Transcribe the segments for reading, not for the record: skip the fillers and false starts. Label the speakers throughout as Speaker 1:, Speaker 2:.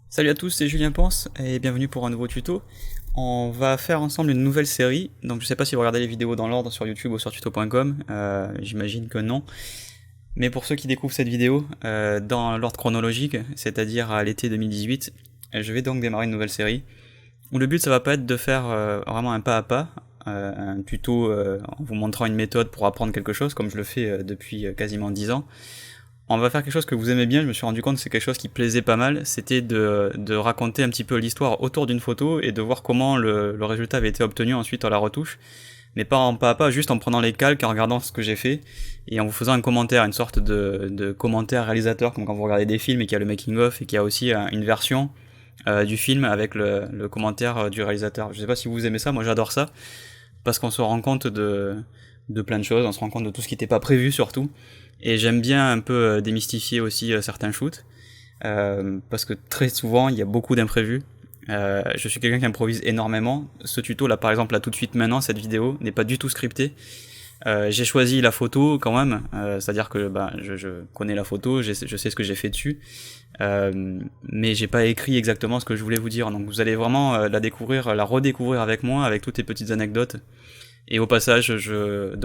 Speaker 1: Salut à tous, c'est Julien Pense et bienvenue pour un nouveau tuto. On va faire ensemble une nouvelle série, donc je sais pas si vous regardez les vidéos dans l'ordre sur YouTube ou sur tuto.com, j'imagine que non. Mais pour ceux qui découvrent cette vidéo dans l'ordre chronologique, c'est-à-dire à l'été 2018, je vais donc démarrer une nouvelle série, où le but ça va pas être de faire vraiment un pas à pas, un tuto en vous montrant une méthode pour apprendre quelque chose, comme je le fais depuis quasiment 10 ans. On va faire quelque chose que vous aimez bien, je me suis rendu compte que c'est quelque chose qui plaisait pas mal, c'était de raconter un petit peu l'histoire autour d'une photo et de voir comment le résultat avait été obtenu ensuite à la retouche, mais pas en pas à pas, juste en prenant les calques, en regardant ce que j'ai fait, et en vous faisant un commentaire, une sorte de commentaire réalisateur, comme quand vous regardez des films et qu'il y a le making of, et qu'il y a aussi une version du film avec le commentaire du réalisateur. Je sais pas si vous aimez ça, moi j'adore ça, parce qu'on se rend compte de plein de choses, on se rend compte de tout ce qui n'était pas prévu surtout, et j'aime bien un peu démystifier aussi certains shoots, parce que très souvent il y a beaucoup d'imprévus. Je suis quelqu'un qui improvise énormément. Ce tuto là par exemple, là tout de suite maintenant, cette vidéo n'est pas du tout scriptée. J'ai choisi la photo quand même, c'est-à-dire que je connais la photo, je sais ce que j'ai fait dessus, mais j'ai pas écrit exactement ce que je voulais vous dire, donc vous allez vraiment la redécouvrir avec moi, avec toutes les petites anecdotes, et au passage je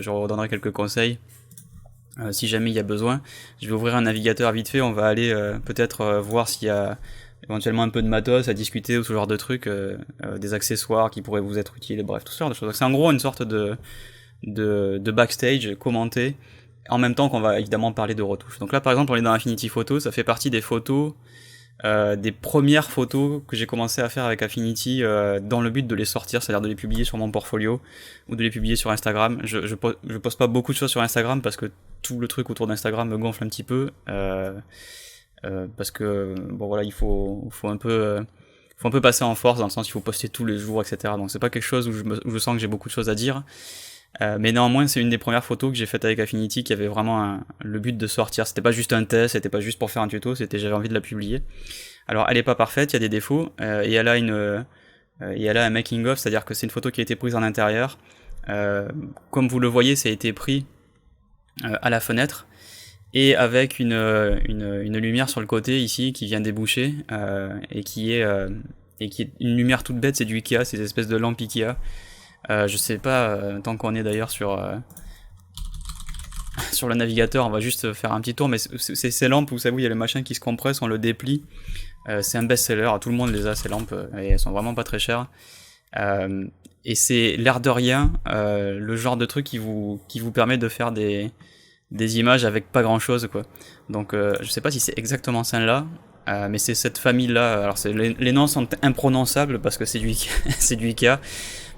Speaker 1: redonnerai quelques conseils si jamais il y a besoin. Je vais ouvrir un navigateur vite fait, on va aller peut-être voir s'il y a éventuellement un peu de matos à discuter ou ce genre de trucs, des accessoires qui pourraient vous être utiles, bref, tout ce genre de choses. Donc c'est en gros une sorte de backstage commenté, en même temps qu'on va évidemment parler de retouches. Donc là par exemple on est dans Affinity Photo, ça fait partie des photos, des premières photos que j'ai commencé à faire avec Affinity dans le but de les sortir, c'est-à-dire de les publier sur mon portfolio ou de les publier sur Instagram. Je poste pas beaucoup de choses sur Instagram parce que tout le truc autour d'Instagram me gonfle un petit peu, parce que bon voilà, il faut un peu passer en force, dans le sens il faut poster tous les jours, etc. Donc c'est pas quelque chose où je sens que j'ai beaucoup de choses à dire. Mais néanmoins c'est une des premières photos que j'ai faites avec Affinity qui avait vraiment le but de sortir, c'était pas juste un test, c'était pas juste pour faire un tuto, j'avais envie de la publier. Alors elle est pas parfaite, il y a des défauts, et elle a un making of, c'est à dire que c'est une photo qui a été prise en intérieur, comme vous le voyez ça a été pris à la fenêtre, et avec une lumière sur le côté ici qui vient déboucher, et qui est une lumière toute bête, c'est du Ikea, ces espèces de lampes Ikea. Je sais pas, tant qu'on est d'ailleurs sur le navigateur, on va juste faire un petit tour, mais c'est ces lampes, vous savez, il y a le machin qui se compresse, on le déplie, c'est un best-seller, tout le monde les a ces lampes, et elles sont vraiment pas très chères, et c'est l'air de rien, le genre de truc qui vous permet de faire des images avec pas grand chose, quoi. Donc je sais pas si c'est exactement celle-là, mais c'est cette famille-là. Alors les noms sont imprononçables parce que c'est du Ikea.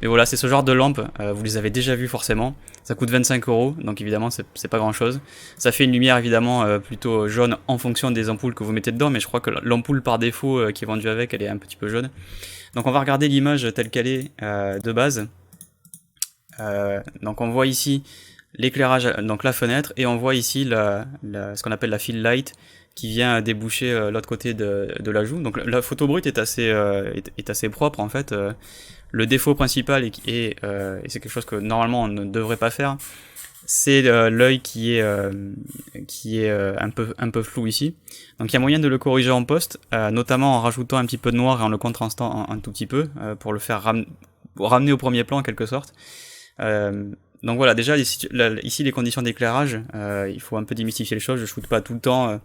Speaker 1: Mais voilà, c'est ce genre de lampe, vous les avez déjà vues forcément. Ça coûte 25€, donc évidemment c'est pas grand chose. Ça fait une lumière évidemment plutôt jaune en fonction des ampoules que vous mettez dedans, mais je crois que l'ampoule par défaut qui est vendue avec, elle est un petit peu jaune. Donc on va regarder l'image telle qu'elle est de base. Donc on voit ici l'éclairage, donc la fenêtre, et on voit ici ce qu'on appelle la fill light qui vient déboucher l'autre côté de la joue. Donc la photo brute est assez propre en fait. Le défaut principal, et c'est quelque chose que normalement on ne devrait pas faire, c'est l'œil qui est un peu flou ici. Donc il y a moyen de le corriger en post, notamment en rajoutant un petit peu de noir et en le contrastant un tout petit peu, pour le faire ramener au premier plan en quelque sorte. Donc voilà, déjà ici les conditions d'éclairage, il faut un peu démystifier les choses. Je shoote pas tout le temps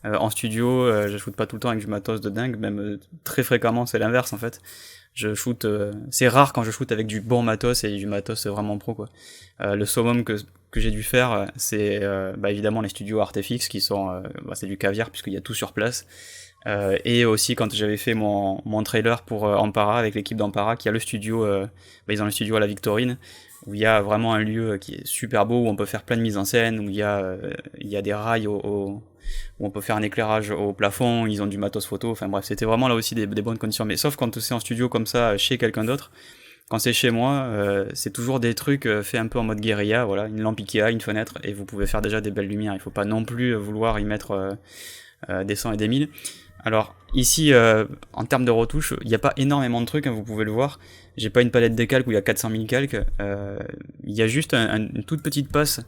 Speaker 1: en studio, je shoote pas tout le temps avec du matos de dingue, même très fréquemment c'est l'inverse en fait. Je shoot, c'est rare quand je shoot avec du bon matos et du matos vraiment pro, quoi. Le summum que j'ai dû faire, c'est évidemment les studios Artefix qui sont, c'est du caviar puisqu'il y a tout sur place. Et aussi quand j'avais fait mon trailer pour Ampara avec l'équipe d'Ampara qui a le studio, ils ont le studio à la Victorine, où il y a vraiment un lieu qui est super beau, où on peut faire plein de mises en scène, où il y a des rails où on peut faire un éclairage au plafond, ils ont du matos photo, enfin bref, c'était vraiment là aussi des bonnes conditions. Mais sauf quand c'est en studio comme ça, chez quelqu'un d'autre, quand c'est chez moi, c'est toujours des trucs faits un peu en mode guérilla, voilà, une lampe Ikea, une fenêtre, et vous pouvez faire déjà des belles lumières, il faut pas non plus vouloir y mettre des 100 et des 1000. Alors ici, en termes de retouches, il n'y a pas énormément de trucs, hein, vous pouvez le voir. J'ai pas une palette de calques où il y a 400 000 calques. Il y a juste une toute petite passe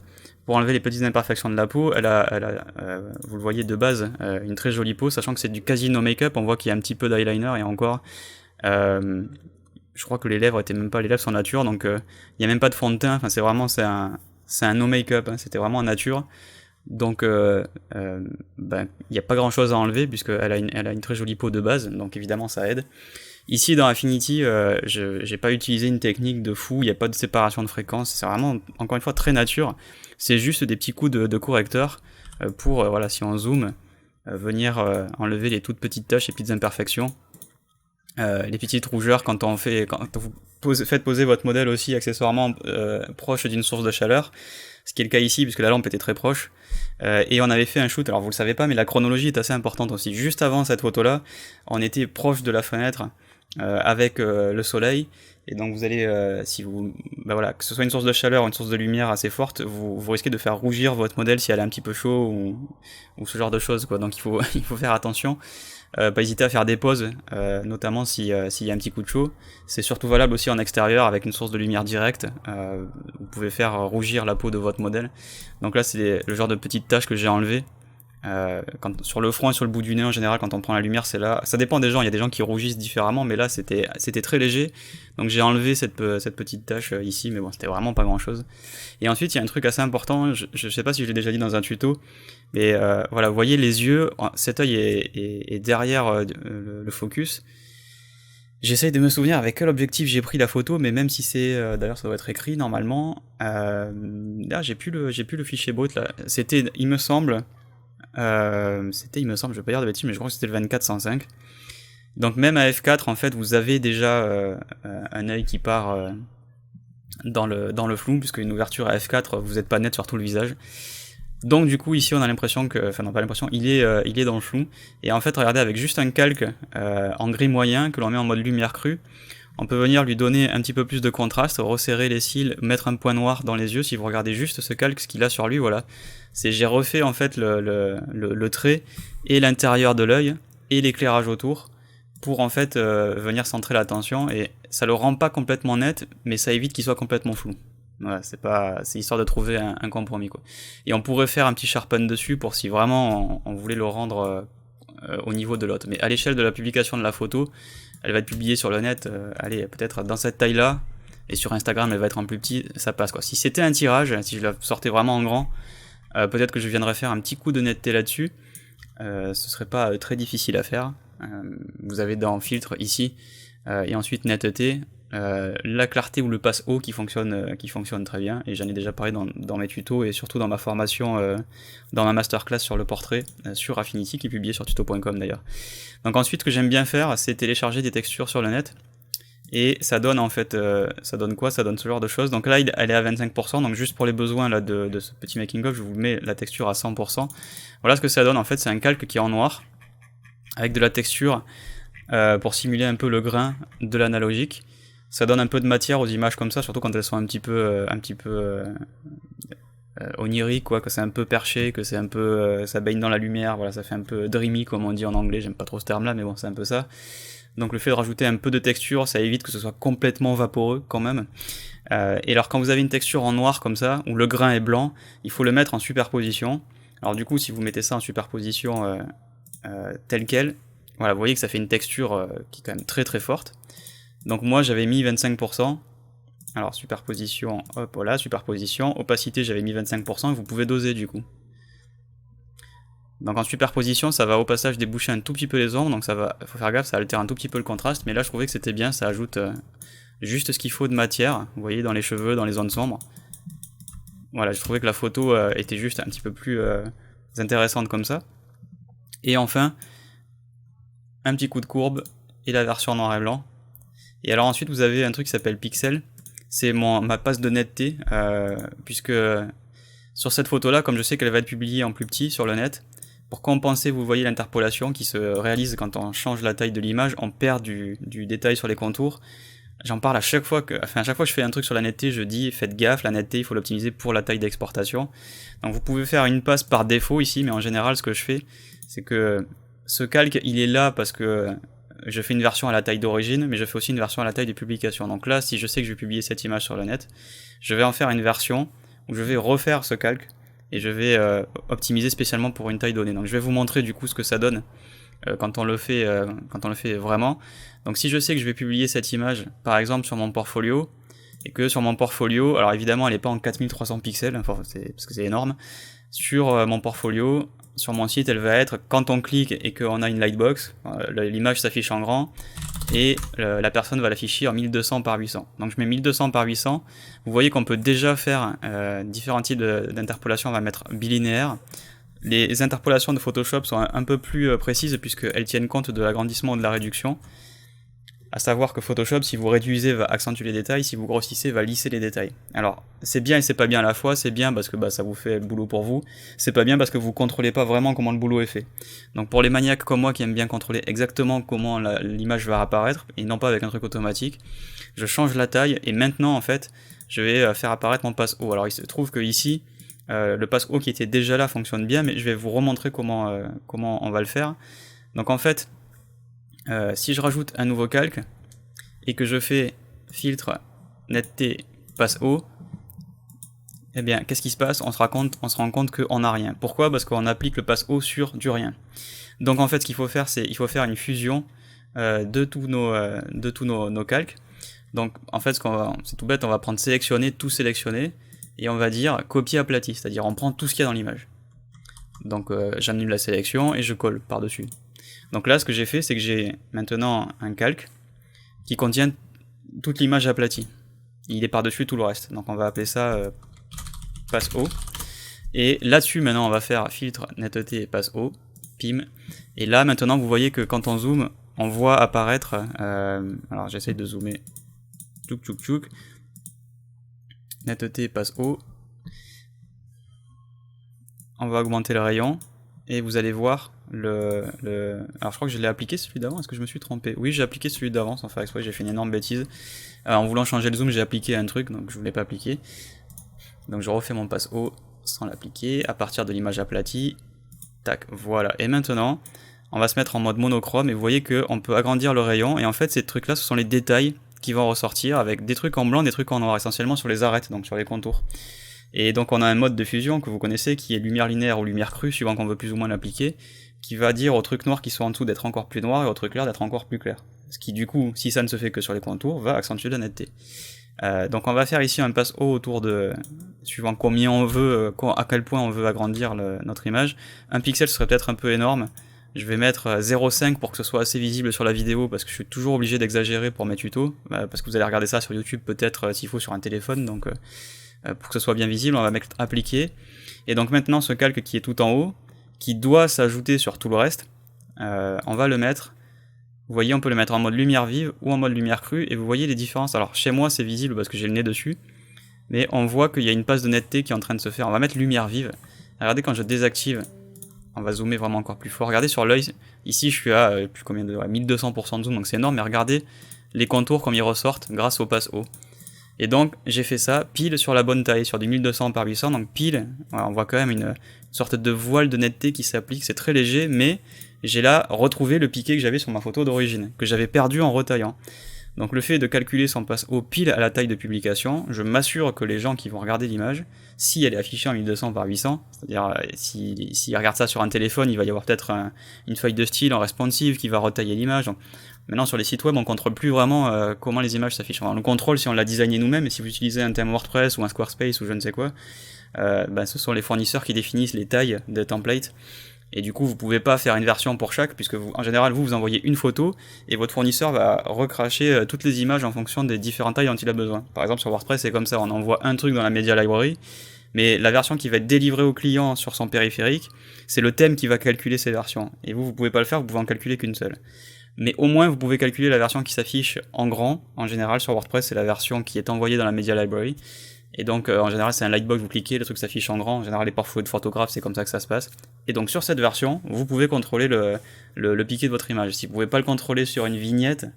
Speaker 1: pour enlever les petites imperfections de la peau. Vous le voyez de base, une très jolie peau, sachant que c'est du quasi no make-up. On voit qu'il y a un petit peu d'eyeliner et encore. Je crois que les lèvres étaient même pas les lèvres sont nature, donc il n'y a même pas de fond de teint. Enfin, c'est un no make-up. Hein, c'était vraiment en nature. Donc, il n'y a pas grand chose à enlever puisqu'elle a une très jolie peau de base, donc évidemment ça aide. Ici dans Affinity, j'ai pas utilisé une technique de fou, il n'y a pas de séparation de fréquence, c'est vraiment encore une fois très nature. C'est juste des petits coups de correcteur pour, voilà, si on zoome, venir enlever les toutes petites taches, les petites imperfections, les petites rougeurs quand vous faites poser votre modèle aussi accessoirement proche d'une source de chaleur. Ce qui est le cas ici, puisque la lampe était très proche. Et on avait fait un shoot, alors vous le savez pas, mais la chronologie est assez importante aussi. Juste avant cette photo-là, on était proche de la fenêtre avec le soleil. Et donc vous allez, voilà, que ce soit une source de chaleur ou une source de lumière assez forte, vous risquez de faire rougir votre modèle si elle est un petit peu chaud ou ce genre de choses, quoi. Donc il faut faire attention. Pas hésiter à faire des pauses, notamment s'il y a un petit coup de chaud. C'est surtout valable aussi en extérieur avec une source de lumière directe. Vous pouvez faire rougir la peau de votre modèle. Donc là, c'est le genre de petites taches que j'ai enlevées. Sur le front et sur le bout du nez en général, quand on prend la lumière, c'est là. Ça dépend des gens, il y a des gens qui rougissent différemment, mais là c'était très léger. Donc j'ai enlevé cette petite tache ici, mais bon, c'était vraiment pas grand chose. Et ensuite, il y a un truc assez important, je sais pas si je l'ai déjà dit dans un tuto, mais voilà, vous voyez les yeux, cet œil est derrière le focus. J'essaye de me souvenir avec quel objectif j'ai pris la photo, mais même si c'est, d'ailleurs ça doit être écrit normalement, là j'ai plus le fichier brut là. C'était, il me semble, je vais pas dire de bêtises, mais je crois que c'était le 24-105. Donc même à f4, en fait, vous avez déjà un œil qui part dans le flou, puisque une ouverture à f4, vous n'êtes pas net sur tout le visage. Donc du coup ici on a l'impression que, enfin non pas l'impression, il est dans le flou. Et en fait regardez, avec juste un calque en gris moyen que l'on met en mode lumière crue, on peut venir lui donner un petit peu plus de contraste, resserrer les cils, mettre un point noir dans les yeux. Si vous regardez juste ce calque, ce qu'il a sur lui, voilà, j'ai refait en fait le trait et l'intérieur de l'œil et l'éclairage autour pour en fait venir centrer l'attention, et ça le rend pas complètement net, mais ça évite qu'il soit complètement flou. Voilà, c'est histoire de trouver un compromis, quoi. Et on pourrait faire un petit sharpen dessus pour si vraiment on voulait le rendre au niveau de l'autre. Mais à l'échelle de la publication de la photo, elle va être publiée sur le net, allez, peut-être dans cette taille-là, et sur Instagram elle va être en plus petit, ça passe, quoi. Si c'était un tirage, si je la sortais vraiment en grand, peut-être que je viendrais faire un petit coup de netteté là-dessus. Ce serait pas très difficile à faire. Vous avez dans filtre ici, et ensuite netteté, la clarté ou le passe haut qui fonctionne très bien, et j'en ai déjà parlé dans mes tutos et surtout dans ma formation, dans ma masterclass sur le portrait sur Affinity, qui est publiée sur tuto.com d'ailleurs. Donc ensuite, ce que j'aime bien faire, c'est télécharger des textures sur le net, et ça donne en fait, ça donne quoi? Ça donne ce genre de choses. Donc là elle est à 25%, donc juste pour les besoins là de ce petit making of, je vous mets la texture à 100%. Voilà ce que ça donne en fait, c'est un calque qui est en noir avec de la texture pour simuler un peu le grain de l'analogique. Ça donne un peu de matière aux images comme ça, surtout quand elles sont un petit peu oniriques, quoi, que c'est un peu perché, que c'est un peu ça baigne dans la lumière, voilà, ça fait un peu dreamy comme on dit en anglais, j'aime pas trop ce terme là, mais bon, c'est un peu ça. Donc le fait de rajouter un peu de texture, ça évite que ce soit complètement vaporeux quand même. Et alors quand vous avez une texture en noir comme ça, où le grain est blanc, il faut le mettre en superposition. Alors du coup, si vous mettez ça en superposition telle quelle, voilà, vous voyez que ça fait une texture qui est quand même très très forte. Donc moi j'avais mis 25%, alors superposition, hop, voilà, superposition, opacité j'avais mis 25%, et vous pouvez doser du coup. Donc en superposition, ça va au passage déboucher un tout petit peu les ombres, donc faut faire gaffe, ça altère un tout petit peu le contraste, mais là je trouvais que c'était bien, ça ajoute juste ce qu'il faut de matière, vous voyez, dans les cheveux, dans les zones sombres. Voilà, je trouvais que la photo était juste un petit peu plus intéressante comme ça. Et enfin, un petit coup de courbe, et la version noir et blanc. Et alors ensuite vous avez un truc qui s'appelle Pixel, c'est ma passe de netteté, puisque sur cette photo là, comme je sais qu'elle va être publiée en plus petit sur le net, pour compenser, vous voyez l'interpolation qui se réalise quand on change la taille de l'image, on perd du détail sur les contours. J'en parle à chaque fois que je fais un truc sur la netteté, je dis faites gaffe, la netteté il faut l'optimiser pour la taille d'exportation. Donc vous pouvez faire une passe par défaut ici, mais en général ce que je fais, c'est que ce calque, il est là parce que je fais une version à la taille d'origine, mais je fais aussi une version à la taille de publication. Donc là, si je sais que je vais publier cette image sur le net, je vais en faire une version où je vais refaire ce calque et je vais optimiser spécialement pour une taille donnée. Donc je vais vous montrer du coup ce que ça donne quand on le fait vraiment. Donc si je sais que je vais publier cette image, par exemple sur mon portfolio, et que sur mon portfolio, alors évidemment elle n'est pas en 4300 pixels, parce que c'est énorme, sur mon portfolio, sur mon site, elle va être, quand on clique et qu'on a une lightbox, l'image s'affiche en grand, et la personne va l'afficher en 1200 par 800. Donc je mets 1200 par 800, vous voyez qu'on peut déjà faire différents types d'interpolation, on va mettre bilinéaire. Les interpolations de Photoshop sont un peu plus précises puisqu'elles tiennent compte de l'agrandissement ou de la réduction. À savoir que Photoshop, si vous réduisez, va accentuer les détails, si vous grossissez, va lisser les détails. Alors, c'est bien et c'est pas bien à la fois, c'est bien parce que ça vous fait le boulot pour vous, c'est pas bien parce que vous contrôlez pas vraiment comment le boulot est fait. Donc pour les maniaques comme moi qui aiment bien contrôler exactement comment l'image va apparaître, et non pas avec un truc automatique, je change la taille, et maintenant en fait, je vais faire apparaître mon passe haut. Alors il se trouve que ici, le passe haut qui était déjà là fonctionne bien, mais je vais vous remontrer comment on va le faire. Donc en fait, si je rajoute un nouveau calque et que je fais filtre netteté passe haut, eh bien qu'est-ce qui se passe? On se rend compte qu'on n'a rien. Pourquoi? Parce qu'on applique le passe haut sur du rien. Donc en fait ce qu'il faut faire, c'est il faut faire une fusion de tous nos calques. Donc en fait c'est tout bête, on va prendre sélectionner, tout sélectionner, et on va dire copier aplati, c'est-à-dire on prend tout ce qu'il y a dans l'image. Donc j'annule la sélection et je colle par-dessus. Donc là, ce que j'ai fait, c'est que j'ai maintenant un calque qui contient toute l'image aplatie. Il est par-dessus tout le reste. Donc on va appeler ça passe haut. Et là-dessus, maintenant, on va faire filtre netteté passe haut, pim. Et là, maintenant, vous voyez que quand on zoome, on voit apparaître... alors j'essaye de zoomer. Tchouk tchouk tchouk. Netteté passe haut. On va augmenter le rayon. Et vous allez voir alors je crois que je l'ai appliqué celui d'avant, est-ce que je me suis trompé? Oui, j'ai appliqué celui d'avant sans faire exprès, j'ai fait une énorme bêtise. En voulant changer le zoom, j'ai appliqué un truc, donc je voulais pas appliquer. Donc je refais mon passe haut sans l'appliquer, à partir de l'image aplatie. Tac, voilà. Et maintenant, on va se mettre en mode monochrome, et vous voyez qu'on peut agrandir le rayon, et en fait ces trucs là, ce sont les détails qui vont ressortir, avec des trucs en blanc, des trucs en noir, essentiellement sur les arêtes, donc sur les contours. Et donc on a un mode de fusion que vous connaissez qui est lumière linéaire ou lumière crue, suivant qu'on veut plus ou moins l'appliquer, qui va dire aux trucs noirs qui sont en dessous d'être encore plus noirs et aux trucs clairs d'être encore plus clairs. Ce qui du coup, si ça ne se fait que sur les contours, va accentuer la netteté. Donc on va faire ici un passe haut autour de, suivant combien on veut, à quel point on veut agrandir notre image. Un pixel serait peut-être un peu énorme. Je vais mettre 0,5 pour que ce soit assez visible sur la vidéo, parce que je suis toujours obligé d'exagérer pour mes tutos, parce que vous allez regarder ça sur YouTube peut-être s'il faut sur un téléphone, donc pour que ce soit bien visible, on va mettre appliquer. Et donc maintenant ce calque qui est tout en haut, qui doit s'ajouter sur tout le reste, on va le mettre, vous voyez, on peut le mettre en mode lumière vive ou en mode lumière crue, et vous voyez les différences. Alors chez moi c'est visible parce que j'ai le nez dessus, mais on voit qu'il y a une passe de netteté qui est en train de se faire. On va mettre lumière vive. Regardez quand je désactive, on va zoomer vraiment encore plus fort. Regardez sur l'œil, ici je suis à 1200% de zoom, donc c'est énorme, mais regardez les contours comme ils ressortent grâce au passe haut. Et donc j'ai fait ça pile sur la bonne taille, sur du 1200 par 800, donc pile, voilà, on voit quand même une sorte de voile de netteté qui s'applique, c'est très léger, mais j'ai là retrouvé le piqué que j'avais sur ma photo d'origine, que j'avais perdu en retaillant. Donc le fait de calculer son passe haut pile à la taille de publication, je m'assure que les gens qui vont regarder l'image, si elle est affichée en 1200 par 800, c'est-à-dire s'ils regardent ça sur un téléphone, il va y avoir peut-être une feuille de style en responsive qui va retailler l'image. Donc, maintenant sur les sites web on contrôle plus vraiment comment les images s'affichent. Enfin, on le contrôle si on l'a designé nous-mêmes, et si vous utilisez un thème WordPress ou un Squarespace ou je ne sais quoi, ce sont les fournisseurs qui définissent les tailles des templates. Et du coup vous pouvez pas faire une version pour chaque, puisque en général vous envoyez une photo et votre fournisseur va recracher toutes les images en fonction des différentes tailles dont il a besoin. Par exemple sur WordPress c'est comme ça, on envoie un truc dans la Media Library, mais la version qui va être délivrée au client sur son périphérique, c'est le thème qui va calculer ces versions. Et vous pouvez pas le faire, vous pouvez en calculer qu'une seule. Mais au moins vous pouvez calculer la version qui s'affiche en grand. En général sur WordPress c'est la version qui est envoyée dans la Media Library. Et donc en général c'est un lightbox, vous cliquez, le truc s'affiche en grand, en général les portfolios de photographes c'est comme ça que ça se passe. Et donc sur cette version, vous pouvez contrôler le piqué de votre image. Si vous pouvez pas le contrôler sur une vignette,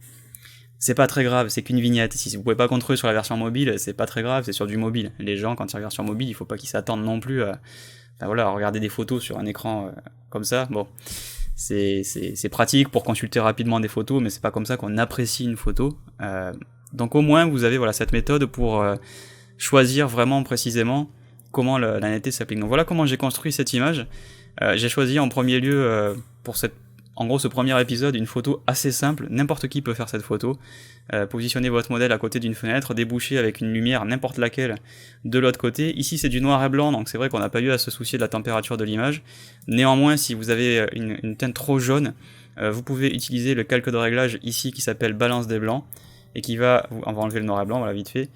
Speaker 1: c'est pas très grave, c'est qu'une vignette. Si vous pouvez pas contrôler sur la version mobile, c'est pas très grave, c'est sur du mobile. Les gens quand ils regardent sur mobile, il faut pas qu'ils s'attendent non plus à regarder des photos sur un écran comme ça. Bon, c'est pratique pour consulter rapidement des photos, mais c'est pas comme ça qu'on apprécie une photo. Donc au moins vous avez voilà cette méthode pour choisir vraiment précisément comment la netteté s'applique. Donc voilà comment j'ai construit cette image. J'ai choisi en premier lieu pour en gros ce premier épisode une photo assez simple, n'importe qui peut faire cette photo. Positionnez votre modèle à côté d'une fenêtre, débouchez avec une lumière n'importe laquelle de l'autre côté. Ici c'est du noir et blanc, donc c'est vrai qu'on n'a pas eu à se soucier de la température de l'image. Néanmoins, si vous avez une teinte trop jaune, vous pouvez utiliser le calque de réglage ici qui s'appelle balance des blancs et qui va, on va enlever le noir et blanc, voilà vite fait,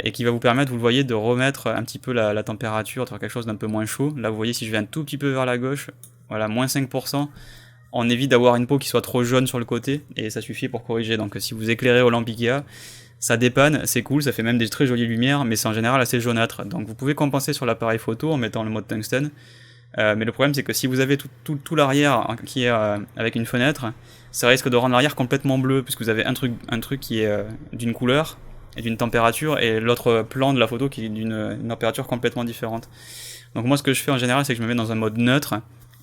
Speaker 1: et qui va vous permettre, vous le voyez, de remettre un petit peu la température, de faire quelque chose d'un peu moins chaud. Là vous voyez, si je vais un tout petit peu vers la gauche, voilà, moins 5%, on évite d'avoir une peau qui soit trop jaune sur le côté, et ça suffit pour corriger. Donc si vous éclairez au lampes Ikea, ça dépanne, c'est cool, ça fait même des très jolies lumières, mais c'est en général assez jaunâtre. Donc vous pouvez compenser sur l'appareil photo en mettant le mode tungstène, mais le problème c'est que si vous avez tout l'arrière qui est avec une fenêtre, ça risque de rendre l'arrière complètement bleu, puisque vous avez un truc qui est d'une couleur et d'une température, et l'autre plan de la photo qui est d'une température complètement différente. Donc moi ce que je fais en général, c'est que je me mets dans un mode neutre,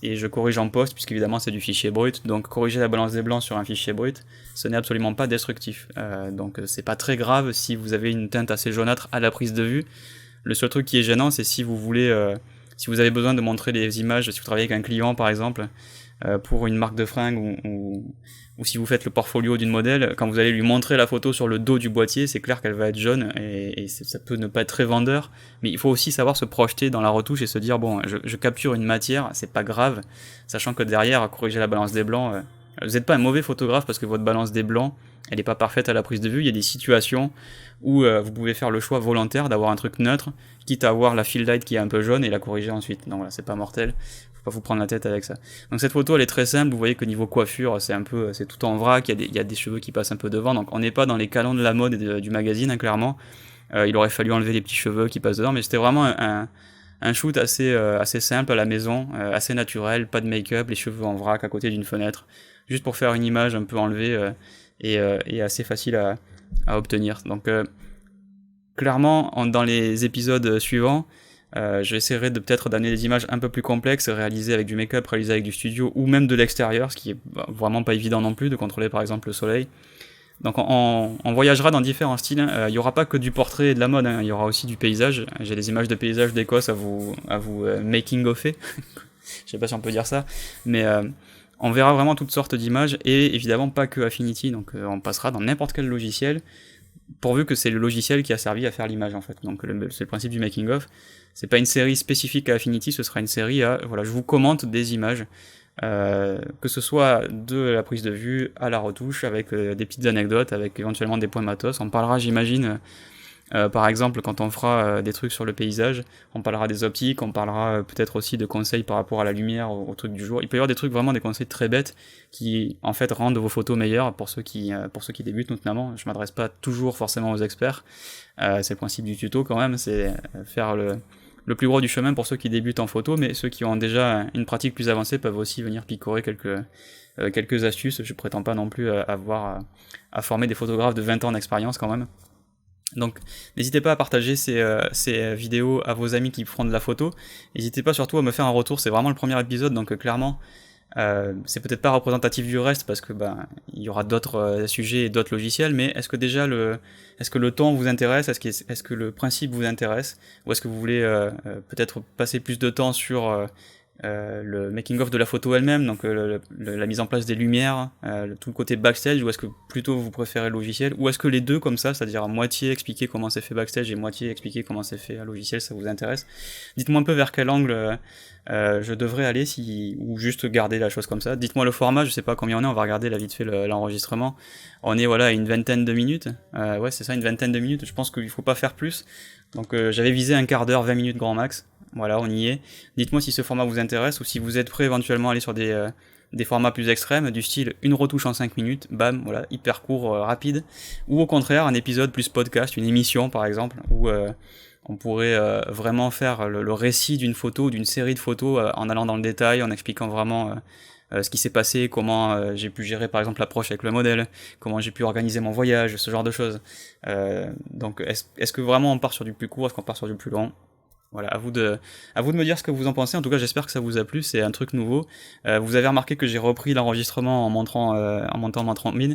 Speaker 1: et je corrige en post, puisqu'évidemment c'est du fichier brut, donc corriger la balance des blancs sur un fichier brut, ce n'est absolument pas destructif. Donc c'est pas très grave si vous avez une teinte assez jaunâtre à la prise de vue. Le seul truc qui est gênant, c'est si vous voulez, si vous avez besoin de montrer les images, si vous travaillez avec un client par exemple, pour une marque de fringues, ou si vous faites le portfolio d'une modèle, quand vous allez lui montrer la photo sur le dos du boîtier, c'est clair qu'elle va être jaune, et ça peut ne pas être très vendeur, mais il faut aussi savoir se projeter dans la retouche et se dire, bon, je capture une matière, c'est pas grave, sachant que derrière, à corriger la balance des blancs, vous n'êtes pas un mauvais photographe parce que votre balance des blancs, elle est pas parfaite à la prise de vue. Il y a des situations où vous pouvez faire le choix volontaire d'avoir un truc neutre, quitte à avoir la fill light qui est un peu jaune et la corriger ensuite. Donc voilà, c'est pas mortel, faut pas vous prendre la tête avec ça. Donc cette photo elle est très simple, vous voyez que niveau coiffure c'est tout en vrac, il y a des cheveux qui passent un peu devant, donc on n'est pas dans les canons de la mode et du magazine, hein, clairement. Il aurait fallu enlever les petits cheveux qui passent dedans, mais c'était vraiment un shoot assez simple à la maison, assez naturel, pas de make-up, les cheveux en vrac à côté d'une fenêtre, juste pour faire une image un peu enlevée et assez facile à obtenir. Donc clairement, dans les épisodes suivants, j'essaierai peut-être d'amener des images un peu plus complexes, réalisées avec du make-up, réalisées avec du studio, ou même de l'extérieur, ce qui est vraiment pas évident non plus, de contrôler par exemple le soleil. Donc on voyagera dans différents styles, hein. Il y aura pas que du portrait et de la mode, hein. Il y aura aussi du paysage. J'ai des images de paysages d'Écosse à vous making-offer, je sais pas si on peut dire ça, mais on verra vraiment toutes sortes d'images, et évidemment pas que Affinity, donc on passera dans n'importe quel logiciel, pourvu que c'est le logiciel qui a servi à faire l'image en fait. Donc c'est le principe du making-of, c'est pas une série spécifique à Affinity, ce sera une série voilà, je vous commente des images, que ce soit de la prise de vue à la retouche, avec des petites anecdotes, avec éventuellement des points matos. On parlera, j'imagine, par exemple, quand on fera des trucs sur le paysage, on parlera des optiques, on parlera peut-être aussi de conseils par rapport à la lumière, aux trucs du jour. Il peut y avoir des trucs, vraiment des conseils très bêtes, qui en fait rendent vos photos meilleures pour ceux qui débutent notamment. Je m'adresse pas toujours forcément aux experts, c'est le principe du tuto quand même, c'est faire le plus gros du chemin pour ceux qui débutent en photo, mais ceux qui ont déjà une pratique plus avancée peuvent aussi venir picorer quelques astuces. Je prétends pas non plus à former des photographes de 20 ans d'expérience quand même. Donc n'hésitez pas à partager ces vidéos à vos amis qui feront de la photo. N'hésitez pas surtout à me faire un retour, c'est vraiment le premier épisode, donc clairement c'est peut-être pas représentatif du reste parce que il y aura d'autres sujets et d'autres logiciels, mais est-ce que déjà est-ce que le ton vous intéresse, est-ce que le principe vous intéresse, ou est-ce que vous voulez peut-être passer plus de temps sur le making of de la photo elle-même, donc la mise en place des lumières, tout le côté backstage, ou est-ce que plutôt vous préférez le logiciel, ou est-ce que les deux comme ça, c'est-à-dire à moitié expliquer comment c'est fait backstage et moitié expliquer comment c'est fait à logiciel, ça vous intéresse? Dites-moi un peu vers quel angle je devrais aller, ou juste garder la chose comme ça. Dites-moi le format, je sais pas combien on va regarder là vite fait l'enregistrement. On est voilà à une vingtaine de minutes, ouais c'est ça, une vingtaine de minutes, je pense qu'il faut pas faire plus, donc j'avais visé un quart d'heure, 20 minutes grand max. Voilà, on y est. Dites-moi si ce format vous intéresse, ou si vous êtes prêt éventuellement à aller sur des formats plus extrêmes, du style une retouche en 5 minutes, bam, voilà, hyper court, rapide, ou au contraire un épisode plus podcast, une émission par exemple, où on pourrait vraiment faire le récit d'une photo, d'une série de photos, en allant dans le détail, en expliquant vraiment ce qui s'est passé, comment j'ai pu gérer par exemple l'approche avec le modèle, comment j'ai pu organiser mon voyage, ce genre de choses. Donc est-ce que vraiment on part sur du plus court, est-ce qu'on part sur du plus long? Voilà, à vous de me dire ce que vous en pensez. En tout cas, j'espère que ça vous a plu. C'est un truc nouveau. Vous avez remarqué que j'ai repris l'enregistrement en montant ma 30 000.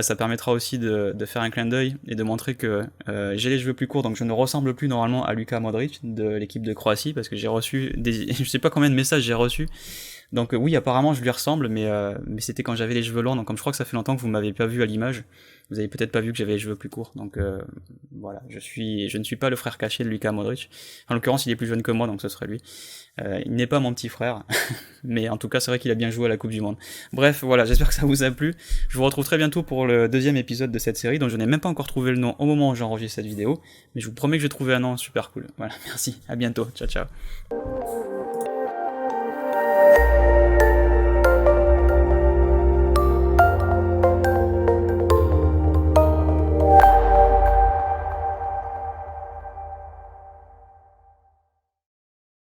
Speaker 1: Ça permettra aussi de faire un clin d'œil et de montrer que j'ai les cheveux plus courts, donc je ne ressemble plus normalement à Luka Modric de l'équipe de Croatie, parce que j'ai reçu je sais pas combien de messages j'ai reçus. Donc oui, apparemment je lui ressemble, mais c'était quand j'avais les cheveux longs. Donc comme je crois que ça fait longtemps que vous m'avez pas vu à l'image, vous avez peut-être pas vu que j'avais les cheveux plus courts. Donc voilà, je ne suis pas le frère caché de Luka Modric. En l'occurrence, il est plus jeune que moi, donc ce serait lui. Il n'est pas mon petit frère, mais en tout cas, c'est vrai qu'il a bien joué à la Coupe du Monde. Bref, voilà, j'espère que ça vous a plu. Je vous retrouve très bientôt pour le deuxième épisode de cette série, dont je n'ai même pas encore trouvé le nom au moment où j'enregistre cette vidéo, mais je vous promets que je vais trouver un nom super cool. Voilà, merci, à bientôt, ciao ciao.